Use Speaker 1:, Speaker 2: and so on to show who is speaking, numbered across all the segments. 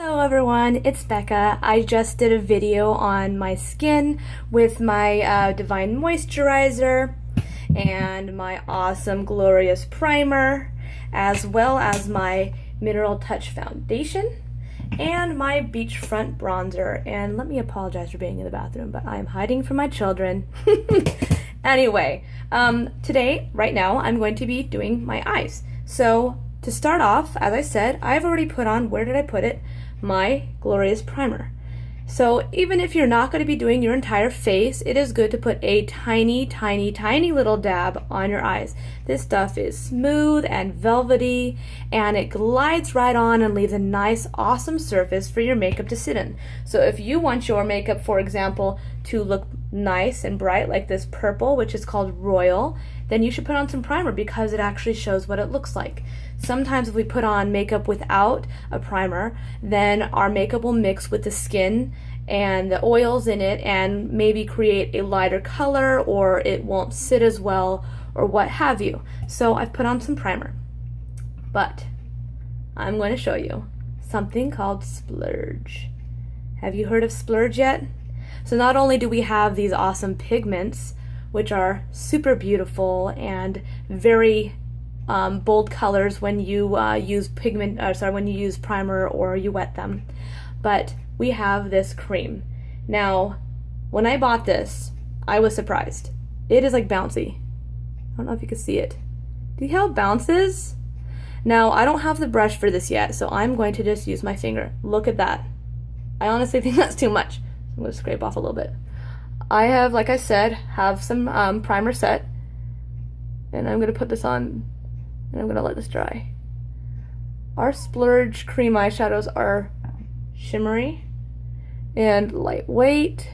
Speaker 1: Hello everyone, it's Becca. I just did a video on my skin with my Divine Moisturizer and my awesome Glorious Primer, as well as my Mineral Touch Foundation and my Beachfront Bronzer. And let me apologize for being in the bathroom, but I am hiding from my children. Anyway, today, right now, I'm going to be doing my eyes. So to start off, as I said, I've already put on, where did I put it? My Glorious Primer. So even if you're not going to be doing your entire face, it is good to put a tiny, tiny, tiny little dab on your eyes. This stuff is smooth and velvety, and it glides right on and leaves a nice, awesome surface for your makeup to sit in. So if you want your makeup, for example, to look nice and bright like this purple, which is called Royal, then you should put on some primer because it actually shows what it looks like. Sometimes if we put on makeup without a primer, then our makeup will mix with the skin and the oils in it and maybe create a lighter color, or it won't sit as well, or what have you. So I've put on some primer. But I'm going to show you something called Splurge. Have you heard of Splurge yet? So not only do we have these awesome pigments, which are super beautiful and very bold colors when you use primer or you wet them, but we have this cream. Now, when I bought this, I was surprised. It is like bouncy. I don't know if you can see it. Do you see how it bounces? Now, I don't have the brush for this yet, so I'm going to just use my finger. Look at that. I honestly think that's too much. I'm going to scrape off a little bit. I have, like I said, have some primer set, and I'm going to put this on, and I'm going to let this dry. Our Splurge cream eyeshadows are shimmery and lightweight,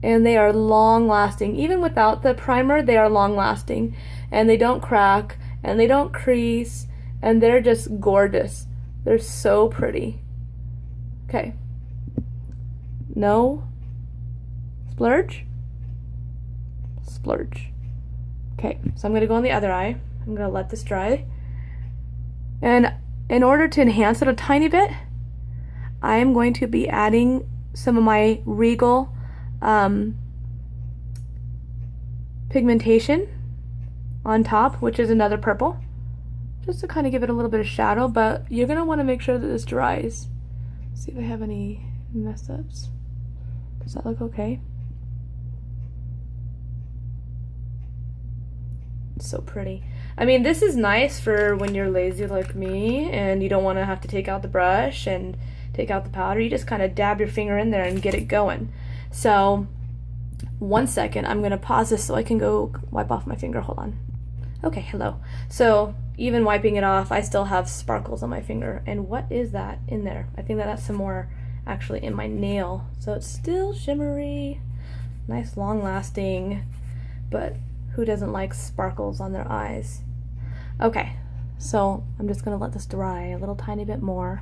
Speaker 1: and they are long lasting. Even without the primer, they are long lasting, and they don't crack, and they don't crease, and they're just gorgeous. They're so pretty. Okay. No. Splurge? Splurge. Okay, so I'm going to go on the other eye. I'm going to let this dry. And in order to enhance it a tiny bit, I am going to be adding some of my Regal pigmentation on top, which is another purple, just to kind of give it a little bit of shadow, but you're going to want to make sure that this dries. See if I have any mess ups. Does that look okay? It's so pretty. I mean, this is nice for when you're lazy like me and you don't want to have to take out the brush and take out the powder. You just kind of dab your finger in there and get it going. So, 1 second, I'm going to pause this so I can go wipe off my finger. Hold on. Okay, hello. So, even wiping it off, I still have sparkles on my finger. And what is that in there? I think that that's some more actually in my nail. So it's still shimmery, nice long lasting, but who doesn't like sparkles on their eyes? Okay, so I'm just gonna let this dry a little tiny bit more.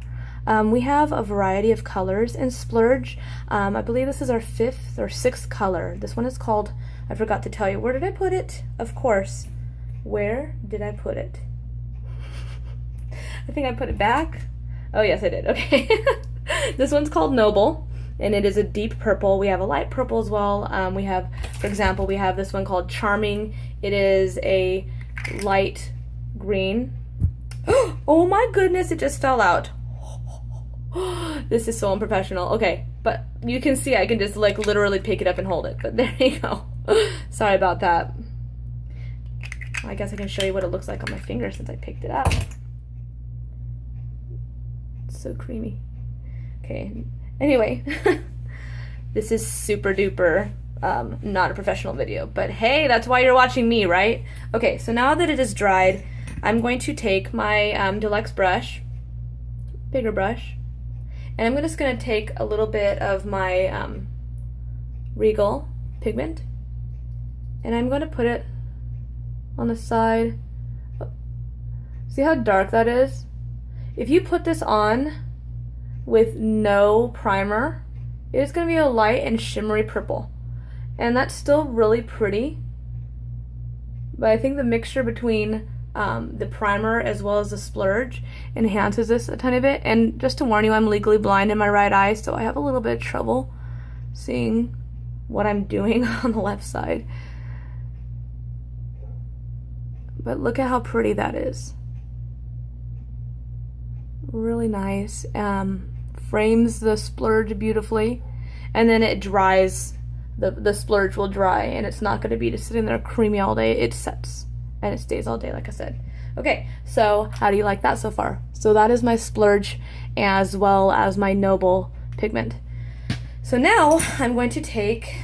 Speaker 1: We have a variety of colors in Splurge. I believe this is our 5th or 6th color. This one is called, I forgot to tell you, where did I put it? Of course, where did I put it? I think I put it back. Oh yes, I did, okay. This one's called Noble, and it is a deep purple. We have a light purple as well. We have, for example, we have this one called Charming. It is a light green. Oh my goodness, it just fell out. This is so unprofessional. Okay, but you can see I can just like literally pick it up and hold it, but there you go. Sorry about that. I guess I can show you what it looks like on my finger since I picked it up. It's so creamy. Okay, anyway, this is super duper not a professional video, but hey, that's why you're watching me, right? Okay, so now that it is dried, I'm going to take my Deluxe brush, bigger brush, and I'm just going to take a little bit of my Regal pigment, and I'm going to put it on the side. See how dark that is? If you put this on with no primer, it's going to be a light and shimmery purple, and that's still really pretty, but I think the mixture between the primer as well as the Splurge enhances this a tiny bit. And just to warn you, I'm legally blind in my right eye, so I have a little bit of trouble seeing what I'm doing on the left side. But look at how pretty that is. Really nice. Frames the Splurge beautifully, and then it dries. The Splurge will dry, and it's not going to be just sitting there creamy all day. It sets and it stays all day, like I said. Okay, so how do you like that so far? So that is my Splurge as well as my Noble pigment. So now I'm going to take,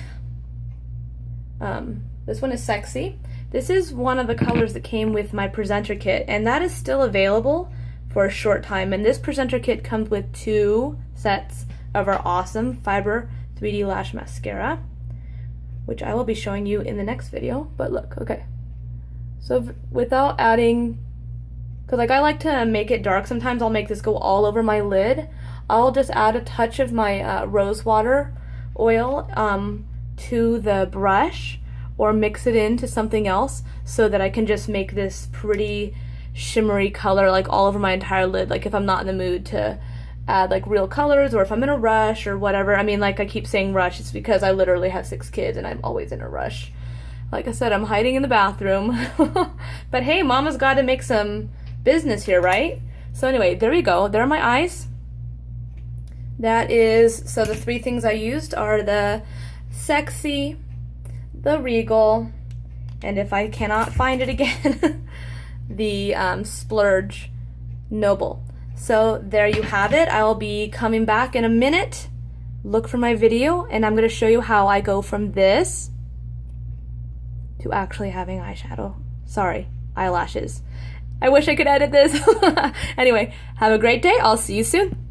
Speaker 1: this one is Sexy. This is one of the colors that came with my presenter kit, and that is still available for a short time. And this presenter kit comes with 2 sets of our awesome Fiber 3D Lash Mascara, which I will be showing you in the next video. But look, okay. So without adding, because like I like to make it dark, sometimes I'll make this go all over my lid. I'll just add a touch of my rose water oil to the brush, or mix it into something else so that I can just make this pretty shimmery color like all over my entire lid, like if I'm not in the mood to add like real colors, or if I'm in a rush or whatever. I mean, like I keep saying rush, it's because I literally have 6 kids and I'm always in a rush. Like I said, I'm hiding in the bathroom. But hey, mama's got to make some business here, right? So anyway, there we go. There are my eyes. That is, so the 3 things I used are the Sexy, the Regal, and if I cannot find it again, the Splurge Noble. So there you have it. I'll be coming back in a minute. Look for my video, and I'm going to show you how I go from this to actually having eyeshadow. Sorry, eyelashes. I wish I could edit this. Anyway, have a great day. I'll see you soon.